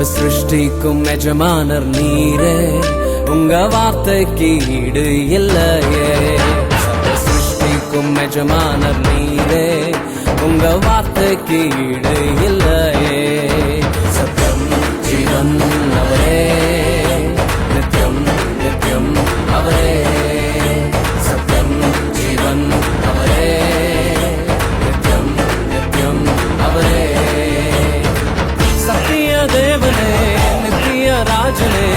சிருஷ்டிக்கும் எஜமானர் நீரே, உங்க வார்த்தைக்கு ஈடு இல்லையே. சிருஷ்டிக்கும் எஜமானர் நீரே, உங்க வார்த்தைக்கு ஈடு இல்லையே. சத்தம் ஜீவன் அவரே, நித்யம் நித்யம் அவரே. சத்தம் ஜீவன் அவரே, நித்யம் நித்யம் அவரே. சத்திய தேவனே, நித்திய ராஜனே,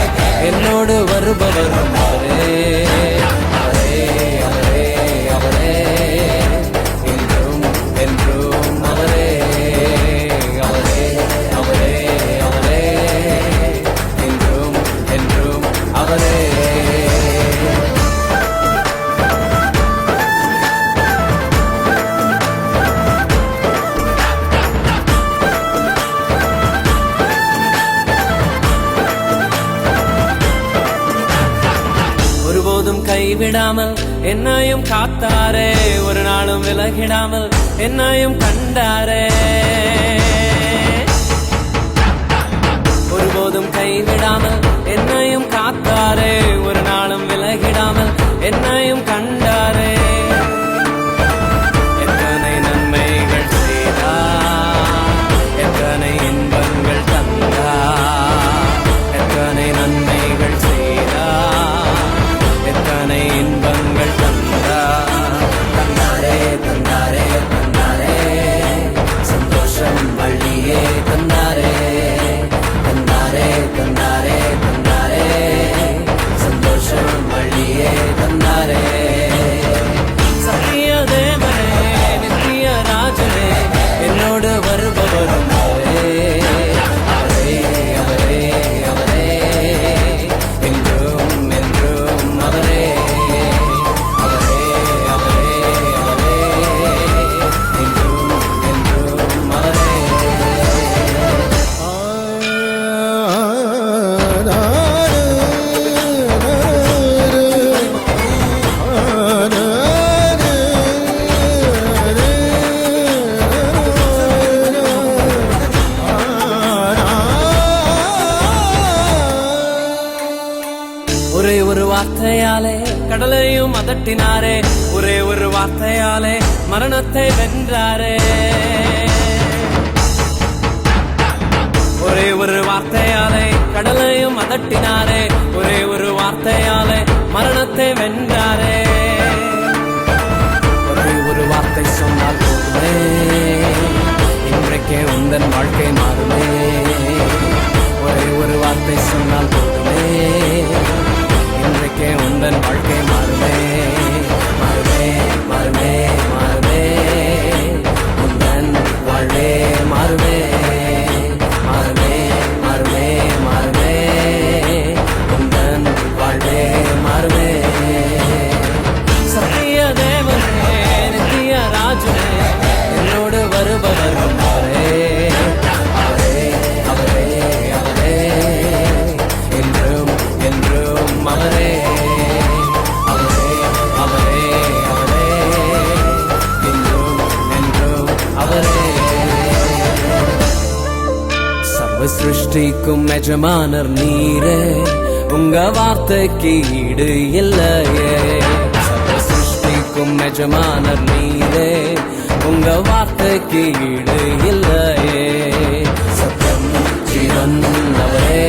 என்னோடு வருபவர் அவரே, அவரே, அவரே, அவரே. என்றும் என்றும் அவரே, அவரே, அவரே, அவரே. என்றும் என்றும் அவரே. ஒருபோதும் கைவிடாமல் என்னையும் காத்தாரே, ஒரு நாளும் விலகிடாமல் என்னையும் கண்டாரே. ஒருபோதும் கைவிடாமல் என்னையும் காத்தாரே, ஒரு நாளும் விலகிடாமல் என்னையும் கண்டாரே. எத்தனை நன்மைகள் செய்தார், எத்தனை இன்பங்கள் தந்தார். எத்தனை நன்மைகள் செய்தார், எத்தனை இன்பங்கள் தந்தார். தந்தாரே தந்தாரே தந்தாரே, சந்தோஷம் வள்ளியே தந்தாரே. தந்தாரே தந்தாரே தந்தாரே, சந்தோஷம் வள்ளியே தந்தாரே. சத்திய தேவனே, நித்திய ராஜனே, என்னோடு வருபவரும் அவரே, அவரே, அவரே, அவரே. என்றும் என்றும் அவரே, அவரே, அவரே, அவரே. என்றும் என்றும் அவரே. ஒரே ஒரு வார்த்தையாலே கடலையும் அதட்டினாரே, ஒரே ஒரு வார்த்தையாலே மரணத்தை வென்றாரே. ஒரே ஒரு வார்த்தையாலே கடலையும் அதட்டினாரே, ஒரே ஒரு வார்த்தையாலே மரணத்தை வென்றாரே. ஒரே ஒரு வார்த்தை சொன்னால் போதுமே, இன்றைக்கே உந்தன் வாழ்க்கை மாறுமே. ஒரே ஒரு வார்த்தை சொன்னால் போதுமே, இன்றைக்கே உந்தன் வாழ்க்கை மாறுமே. மாறுமே மாறுமே மாறுமே, உந்தன் வாழ்வே மாறுமே. மாறுமே மாறுமே மாறுமே, உந்தன் வாழ்வே மாறுமே. சத்திய தேவனே, நித்திய ராஜனே, என்னோடு வருபவரும் அவரே, அவரே, அவரே, அவரே. என்றும் என்றும் அவரே, அவரே, அவரே, அவரே. என்றும் என்றும் அவரே. சர்வ சிருஷ்டிக்கும் எஜமானர் நீரே, உங்க வார்த்தைக்கு ஈடு இல்லையே. சர்வ சிருஷ்டிக்கும் எஜமானர் நீரே, உங்க வார்த்தைக்கு ஈடு இல்லையே. சத்தம் ஜீவன் அவரே,